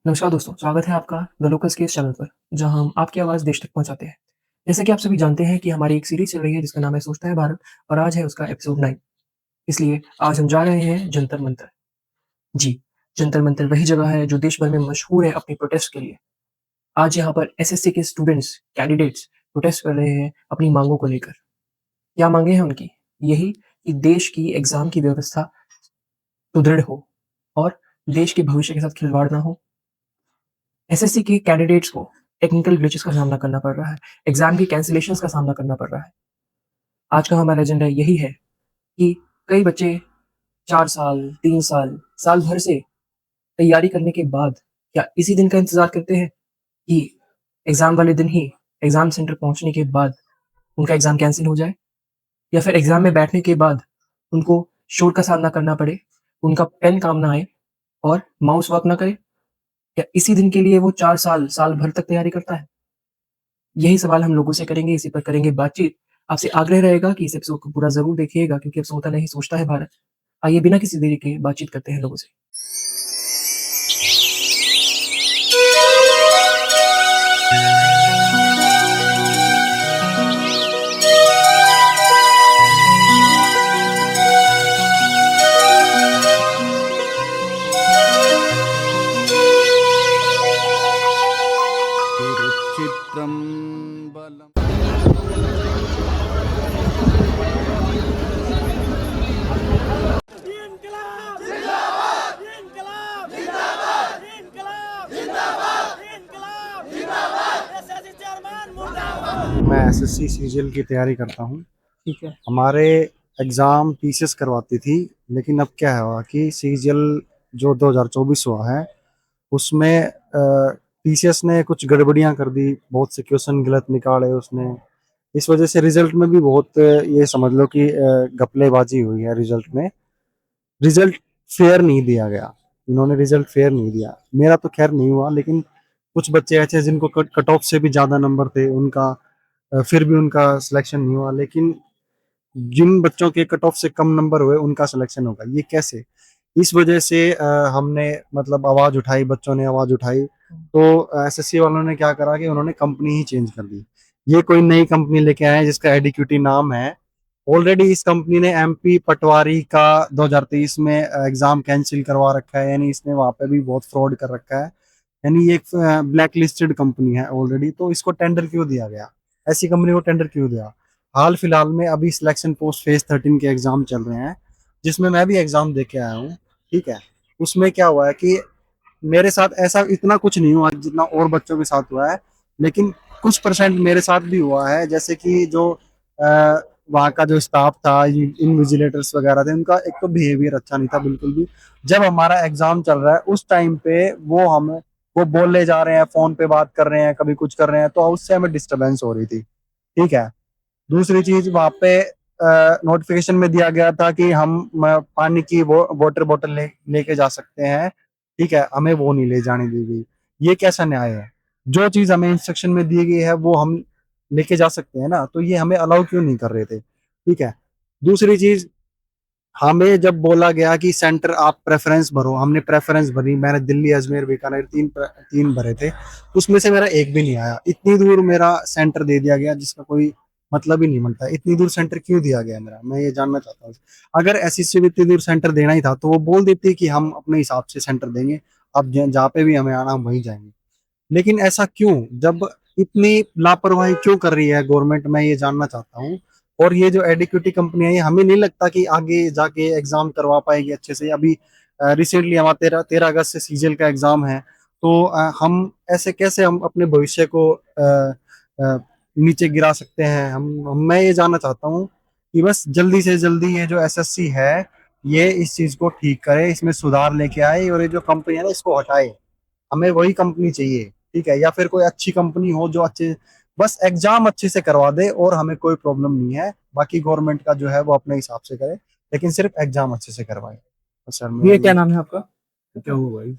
नमस्कार दोस्तों, स्वागत है आपका द लोकल्स के इस चैनल पर, जहां हम आपकी आवाज़ देश तक पहुंचाते हैं। जैसे कि आप सभी जानते हैं कि हमारी एक सीरीज़ चल रही है जिसका नाम है सोचता है भारत और आज है उसका एपिसोड 9। इसलिए आज हम जा रहे हैं जंतर मंतर। जी, जंतर मंतर वही जगह है जो देश भर में मशहूर है अपनी प्रोटेस्ट के लिए। आज यहाँ पर एसएससी के स्टूडेंट्स, कैंडिडेट्स प्रोटेस्ट कर रहे हैं अपनी मांगों को लेकर। क्या मांगे हैं उनकी? यही कि देश की एग्ज़ाम की व्यवस्था सुदृढ़ हो और देश के भविष्य के साथ खिलवाड़ ना हो। एसएससी के कैंडिडेट्स को टेक्निकल ग्लिचेस का सामना करना पड़ रहा है, एग्ज़ाम की कैंसलेशंस का सामना करना पड़ रहा है। आज का हमारा एजेंडा यही है कि कई बच्चे 4 साल, 3 साल, साल भर से तैयारी करने के बाद क्या इसी दिन का इंतज़ार करते हैं कि एग्ज़ाम वाले दिन ही एग्ज़ाम सेंटर पहुँचने के बाद उनका एग्ज़ाम कैंसल हो जाए? या फिर एग्ज़ाम में बैठने के बाद उनको शोर का सामना करना पड़े, उनका पेन काम ना आए और माउस वर्क ना करे? क्या इसी दिन के लिए वो 4 साल, साल भर तक तैयारी करता है? यही सवाल हम लोगों से करेंगे, इसी पर करेंगे बातचीत। आपसे आग्रह रहेगा कि इस एपिसोड को पूरा ज़रूर देखिएगा क्योंकि अब सोता नहीं सोचता है भारत। आइए बिना किसी देरी के बातचीत करते हैं लोगों से। तिरुचित्रं बलम्। इनकलाब जिंदाबाद इनकलाब जिंदाबाद इनकलाब जिंदाबाद इनकलाब जिंदाबाद एसएससी चेयरमैन मुर्दाबाद। मैं एसएससी सीजीएल की तैयारी करता हूँ। ठीक है। हमारे एग्ज़ाम टीसीएस करवाती थी, लेकिन अब क्या हुआ कि सीजीएल जो 2024 हुआ है उसमें टीसीएस ने कुछ गड़बड़ियाँ कर दी, बहुत से क्वेश्चन गलत निकाले उसने। इस वजह से रिजल्ट में भी बहुत ये समझ लो कि घपलेबाजी हुई है रिजल्ट में। रिजल्ट फेयर नहीं दिया गया, इन्होंने रिजल्ट फेयर नहीं दिया। मेरा तो खैर नहीं हुआ, लेकिन कुछ बच्चे ऐसे हैं जिनको कट ऑफ से भी ज़्यादा नंबर थे, उनका फिर भी उनका सिलेक्शन नहीं हुआ। लेकिन जिन बच्चों के कट ऑफ से कम नंबर हुए उनका सिलेक्शन होगा, ये कैसे? इस वजह से हमने मतलब आवाज़ उठाई, बच्चों ने आवाज़ उठाई। तो एसएससी वालों ने क्या करा कि उन्होंने कंपनी ही चेंज कर दी। ये कोई नई कंपनी लेके आए हैं जिसका एडिक्यूटी नाम है। ऑलरेडी इस कंपनी ने एमपी पटवारी का 2023 में एग्जाम कैंसिल करवा रखा है, यानी इसने वहां पे भी बहुत फ्रॉड कर रखा है। यानी ये एक ब्लैक लिस्टेड कंपनी है ऑलरेडी। तो इसको टेंडर क्यों दिया गया? ऐसी कंपनी को टेंडर क्यों दिया? हाल फिलहाल में अभी सिलेक्शन पोस्ट फेज 13 के एग्जाम चल रहे हैं, जिसमें मैं भी एग्जाम दे के आया हूँ। ठीक है, उसमें क्या हुआ है कि मेरे साथ ऐसा इतना कुछ नहीं हुआ जितना और बच्चों के साथ हुआ है, लेकिन कुछ परसेंट मेरे साथ भी हुआ है। जैसे कि जो वहाँ का जो स्टाफ था, इन्विजिलेटर्स वगैरह थे, उनका एक तो बिहेवियर अच्छा नहीं था बिल्कुल भी। जब हमारा एग्जाम चल रहा है उस टाइम पे वो बोले जा रहे हैं, फोन पे बात कर रहे हैं, कभी कुछ कर रहे हैं, तो उससे हमें डिस्टरबेंस हो रही थी। ठीक है, दूसरी चीज वहाँ पे नोटिफिकेशन में दिया गया था कि हम पानी की वाटर बोतल लेके जा सकते हैं। ठीक है, हमें वो नहीं ले जाने दी गई। ये कैसा न्याय है? जो चीज हमें इंस्ट्रक्शन में दी गई है वो हम लेके जा सकते हैं ना, तो ये हमें अलाउ क्यों नहीं कर रहे थे? ठीक है, दूसरी चीज, हमें जब बोला गया कि सेंटर आप प्रेफरेंस भरो, हमने प्रेफरेंस भरी। मैंने दिल्ली, अजमेर, बीकानेर तीन भरे थे, उसमें से मेरा एक भी नहीं आया। इतनी दूर मेरा सेंटर दे दिया गया जिसका कोई मतलब ही नहीं बनता। इतनी दूर सेंटर क्यों दिया गया मेरा, मैं ये जानना चाहता हूँ। अगर ऐसी से इतनी दूर सेंटर देना ही था तो वो बोल देती कि हम अपने हिसाब से सेंटर देंगे, अब जहाँ पे भी हमें आना हम वहीं जाएंगे। लेकिन ऐसा क्यों? जब इतनी लापरवाही क्यों कर रही है गवर्नमेंट, मैं ये जानना चाहता हूँ। और ये जो एडिक्यूटी कंपनी है, ये हमें नहीं लगता कि आगे जाके एग्जाम करवा पाएगी अच्छे से। अभी रिसेंटली हमारा 13 अगस्त से सीजीएल का एग्जाम है। तो हम ऐसे कैसे हम अपने भविष्य को नीचे गिरा सकते हैं? मैं ये जानना चाहता हूँ कि बस जल्दी से जल्दी ये जो एसएससी है ये इस चीज को ठीक करे, इसमें सुधार लेके आए और ये जो कंपनी है ना इसको हटाए। हमें वही कंपनी चाहिए। ठीक है, या फिर कोई अच्छी कंपनी हो जो अच्छे, बस एग्जाम अच्छे से करवा दे और हमें कोई प्रॉब्लम नहीं है। बाकी गवर्नमेंट का जो है वो अपने हिसाब से करे, लेकिन सिर्फ एग्जाम अच्छे से करवाए। तो सर ये क्या नाम है आपका? क्या हुआ भाई?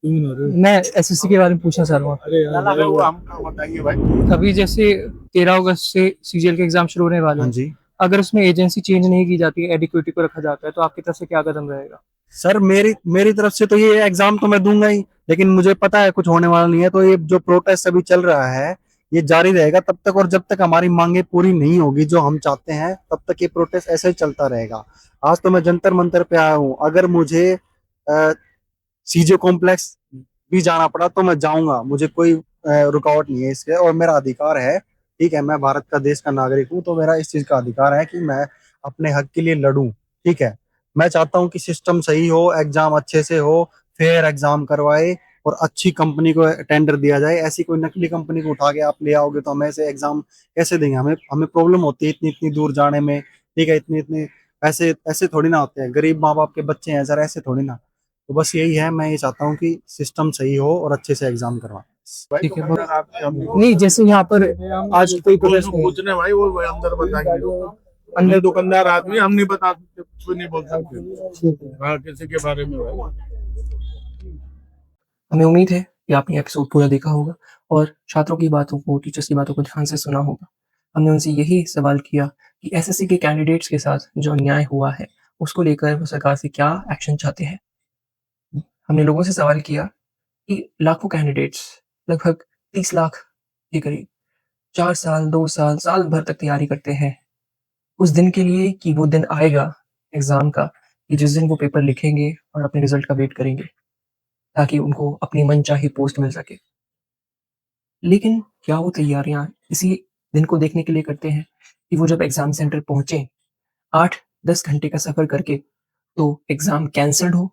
मैं एसएससी के बारे में पूछना चाह रहा हूँ। अरे यार, वो हम बताइए भाई। अभी जैसे 13 अगस्त से सीजीएल के एग्जाम शुरू होने वाले हाँ हैं। जी, अगर उसमें एजेंसी चेंज नहीं की जाती है, एडिक्विटी को रखा जाता है, तो आपकी तरफ से क्या कदम रहेगा? सर मेरी मेरी तरफ से तो ये एग्जाम तो मैं दूंगा ही, लेकिन मुझे पता है कुछ होने वाला नहीं है, तो ये जो प्रोटेस्ट अभी चल रहा है ये जारी रहेगा तब तक, और जब तक हमारी मांगे पूरी नहीं होगी जो हम चाहते हैं तब तक ये प्रोटेस्ट ऐसे ही चलता रहेगा। आज तो मैं जंतर मंतर पे आया हूँ, अगर मुझे सीजे कॉम्प्लेक्स भी जाना पड़ा तो मैं जाऊंगा, मुझे कोई रुकावट नहीं है इसके, और मेरा अधिकार है। ठीक है, मैं भारत का देश का नागरिक हूँ, तो मेरा इस चीज का अधिकार है कि मैं अपने हक के लिए लड़ूं। ठीक है, मैं चाहता हूँ कि सिस्टम सही हो, एग्जाम अच्छे से हो, फेयर एग्जाम करवाए और अच्छी कंपनी को टेंडर दिया जाए। ऐसी कोई नकली कंपनी को उठा के आप ले आओगे तो हम ऐसे एग्जाम कैसे देंगे? हमें हमें प्रॉब्लम होती है इतनी इतनी दूर जाने में। ठीक है, इतनी इतनी ऐसे ऐसे थोड़ी ना होते हैं, गरीब माँ बाप के बच्चे हैं सर, ऐसे थोड़ी ना। तो बस यही है, मैं ये चाहता हूँ कि सिस्टम सही हो और अच्छे से एग्जाम करवाएं। ठीक है, नहीं जैसे यहाँ पर आज कोई प्रोटेस्ट नहीं है। पूछने भाई, वो अंदर बताएंगे। अंदर अंदर दुकानदार आदमी, हम नहीं बता सकते, कुछ भी नहीं बोल सकते ठीक है। हाँ किसी के बारे में भाई। हमें उम्मीद है कि आपने एपिसोड पूरा देखा होगा और छात्रों की बातों को, टीचर्स की बातों को ध्यान से सुना होगा। हमने उनसे यही सवाल किया कि एसएससी के कैंडिडेट्स के साथ जो अन्याय हुआ है, उसको लेकर वो सरकार से क्या एक्शन चाहते हैं। हमने लोगों से सवाल किया कि लाखों कैंडिडेट्स, लगभग 30 लाख के करीब 4 साल, 2 साल, साल भर तक तैयारी करते हैं उस दिन के लिए कि वो दिन आएगा एग्ज़ाम का, कि जिस दिन वो पेपर लिखेंगे और अपने रिज़ल्ट का वेट करेंगे, ताकि उनको अपनी मनचाही पोस्ट मिल सके। लेकिन क्या वो तैयारियाँ इसी दिन को देखने के लिए करते हैं कि वो जब एग्ज़ाम सेंटर पहुँचे 8-10 घंटे का सफ़र करके, तो एग्ज़ाम कैंसल्ड हो,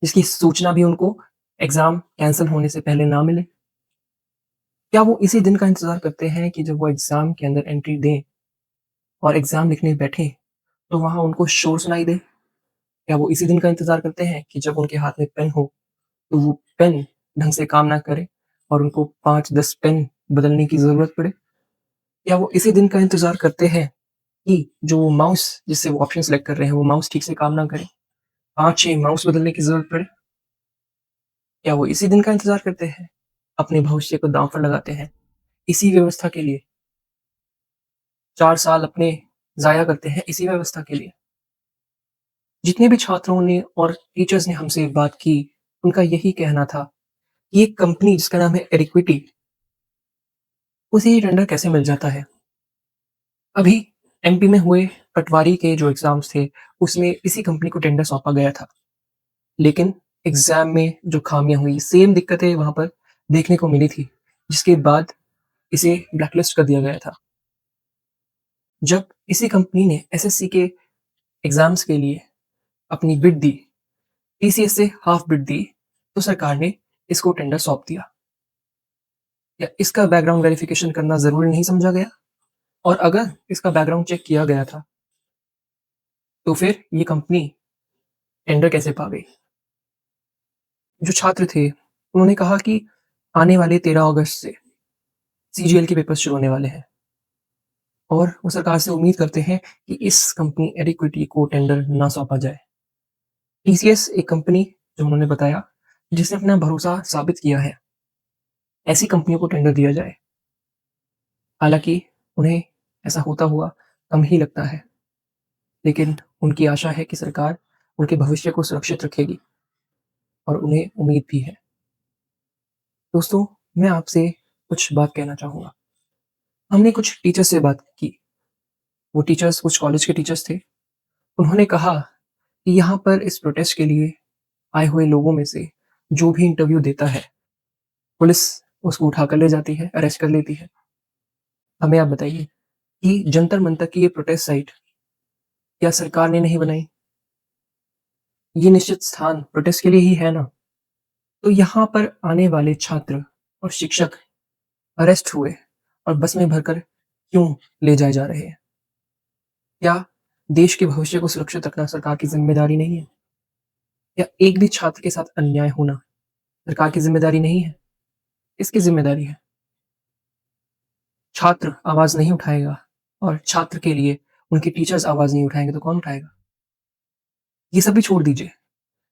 जिसकी सूचना भी उनको एग्ज़ाम कैंसल होने से पहले ना मिले? क्या वो इसी दिन का इंतज़ार करते हैं कि जब वो एग्ज़ाम के अंदर एंट्री दें और एग्ज़ाम लिखने बैठें, तो वहाँ उनको शोर सुनाई दे? क्या वो इसी दिन का इंतज़ार करते हैं कि जब उनके हाथ में पेन हो, तो वो पेन ढंग से काम ना करे और उनको 5-10 पेन बदलने की ज़रूरत पड़े? या वो इसी दिन का इंतज़ार करते हैं कि जो माउस जिससे वो ऑप्शन सेलेक्ट कर रहे हैं, वो माउस ठीक से काम ना करे, 5-6 माउस बदलने की ज़रूरत पड़े? क्या वो इसी दिन का इंतज़ार करते हैं? अपने भविष्य को दाँव पर लगाते हैं, इसी व्यवस्था के लिए? 4 साल अपने ज़ाया करते हैं इसी व्यवस्था के लिए? जितने भी छात्रों ने और टीचर्स ने हमसे बात की, उनका यही कहना था कि ये कंपनी जिसका नाम है एडिक्विटी, उसे ये टेंडर कैसे मिल जाता है? अभी एमपी में हुए पटवारी के जो एग्ज़ाम्स थे, उसमें इसी कंपनी को टेंडर सौंपा गया था। लेकिन एग्ज़ाम में जो खामियाँ हुई, सेम दिक्कतें वहाँ पर देखने को मिली थी, जिसके बाद इसे ब्लैकलिस्ट कर दिया गया था। जब इसी कंपनी ने एसएससी के एग्ज़ाम्स के लिए अपनी बिड दी, टीसीएस से हाफ बिड दी, तो सरकार ने इसको टेंडर सौंप दिया। क्या इसका बैकग्राउंड वेरिफिकेशन करना ज़रूरी नहीं समझा गया? और अगर इसका बैकग्राउंड चेक किया गया था, तो फिर ये कंपनी टेंडर कैसे पा गई? जो छात्र थे, उन्होंने कहा कि आने वाले 13 अगस्त से सीजीएल के पेपर्स शुरू होने वाले हैं और वो सरकार से उम्मीद करते हैं कि इस कंपनी एडिक्विटी को टेंडर ना सौंपा जाए। टीसीएस एक कंपनी, जो उन्होंने बताया, जिसने अपना भरोसा साबित किया है, ऐसी कंपनियों को टेंडर दिया जाए। हालाँकि उन्हें ऐसा होता हुआ कम ही लगता है, लेकिन उनकी आशा है कि सरकार उनके भविष्य को सुरक्षित रखेगी और उन्हें उम्मीद भी है। दोस्तों, मैं आपसे कुछ बात कहना चाहूँगा। हमने कुछ टीचर्स से बात की, वो टीचर्स कुछ कॉलेज के टीचर्स थे। उन्होंने कहा कि यहाँ पर इस प्रोटेस्ट के लिए आए हुए लोगों में से जो भी इंटरव्यू देता है, पुलिस उसको उठाकर ले जाती है, अरेस्ट कर लेती है। हमें आप बताइए कि जंतर मंतर की ये प्रोटेस्ट साइट क्या सरकार ने नहीं बनाई? ये निश्चित स्थान प्रोटेस्ट के लिए ही है ना? तो यहाँ पर आने वाले छात्र और शिक्षक अरेस्ट हुए और बस में भरकर क्यों ले जाए जा रहे हैं? क्या देश के भविष्य को सुरक्षित रखना सरकार की ज़िम्मेदारी नहीं है? या एक भी छात्र के साथ अन्याय होना सरकार की ज़िम्मेदारी नहीं है? किसकी ज़िम्मेदारी है? छात्र आवाज़ नहीं उठाएगा और छात्र के लिए उनके टीचर्स आवाज़ नहीं उठाएँगे तो कौन उठाएगा? ये सब भी छोड़ दीजिए,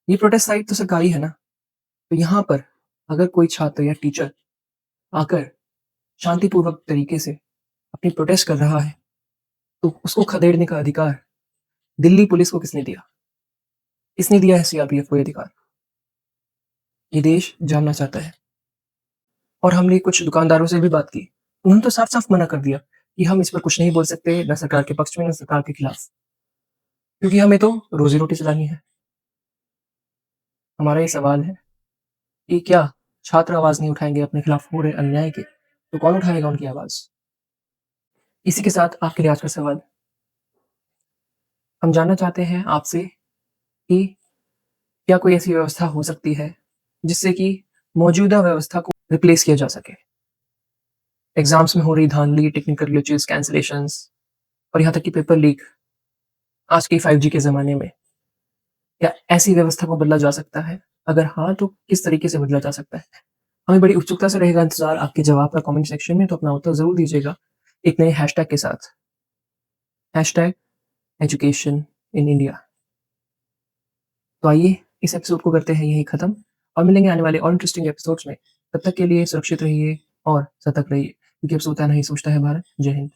ये प्रोटेस्ट साइट तो सरकारी है ना, तो यहाँ पर अगर कोई छात्र या टीचर आकर शांतिपूर्वक तरीके से अपनी प्रोटेस्ट कर रहा है, तो उसको खदेड़ने का अधिकार दिल्ली पुलिस को किसने दिया? इसने दिया है सीआरपीएफ को ये अधिकार। ये देश जानना चाहता है। और हमने कुछ दुकानदारों से भी बात की। उन्होंने तो साफ-साफ मना कर दिया कि हम इस पर कुछ नहीं बोल सकते, ना सरकार के पक्ष में, ना सरकार के खिलाफ। क्योंकि हमें तो रोज़ी-रोटी चलानी है। हमारा ये सवाल है कि क्या छात्र आवाज़ नहीं उठाएँगे अपने खिलाफ हो रहे अन्याय के, तो कौन उठाएगा उनकी आवाज़? इसी के साथ आपके लिए आज का सवाल। हम जानना चाहते हैं आपसे कि क्या कोई ऐसी व्यवस्था हो सकती है, जिससे कि मौजूदा व्यवस्था को रिप्लेस किया जा सके? एग्ज़ाम्स में हो रही धाँधली, टेक्निकल ग्लिचेस, कैंसलेशंस और यहाँ तक कि पेपर लीक, आज के 5G के ज़माने में, क्या ऐसी व्यवस्था को बदला जा सकता है? अगर हाँ, तो किस तरीके से बदला जा सकता है? हमें बड़ी उत्सुकता से रहेगा इंतज़ार आपके जवाब का कमेंट सेक्शन में, तो अपना उत्तर ज़रूर दीजिएगा एक नए हैशटैग के साथ। Hashtag education in India. तो आइए इस एपिसोड को करते हैं यहीं खत्म और मिलेंगे आने वाले और इंटरेस्टिंग एपिसोड्स में। तब तक के लिए सुरक्षित रहिए और सतर्क रहिए, क्योंकि अब सोता नहीं सोचता है भारत। जय हिंद।